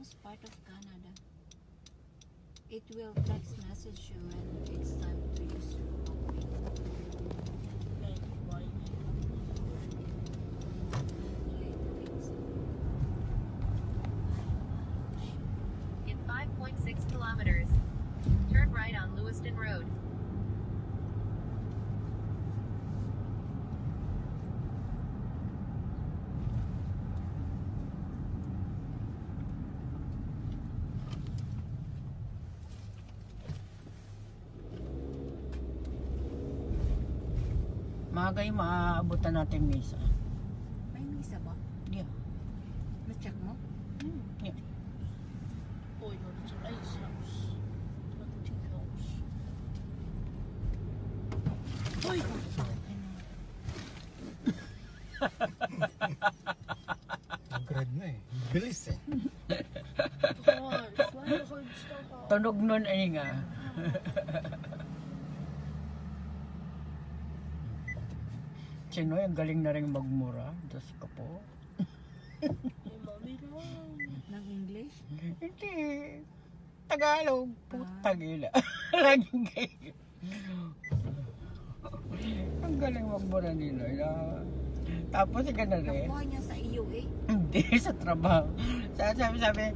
is part of Canada. It will text message you when it's time to use your Like, why? In 5.6 kilometers, turn right on Lewiston Road. Maaga yung maaabutan natin misa. May misa ba? Yeah. Na-check mo? Yeah. Oj, vad det är Ice House. Hunting House. Oj! Grad na eh. Bilis eh. Gosh, why the hard stuff? Tunog nun ay nga. Chinoy, ang galing na rin magmura. Diyos ko po. Hey, mommy naman. Ng English? Hindi. Tagalog. Putang ina. Laging kayo. Ang galing magmura nila. Tapos ika na rin. Nakuha niya sa iyo eh. Hindi, sa trabaho. Sabi,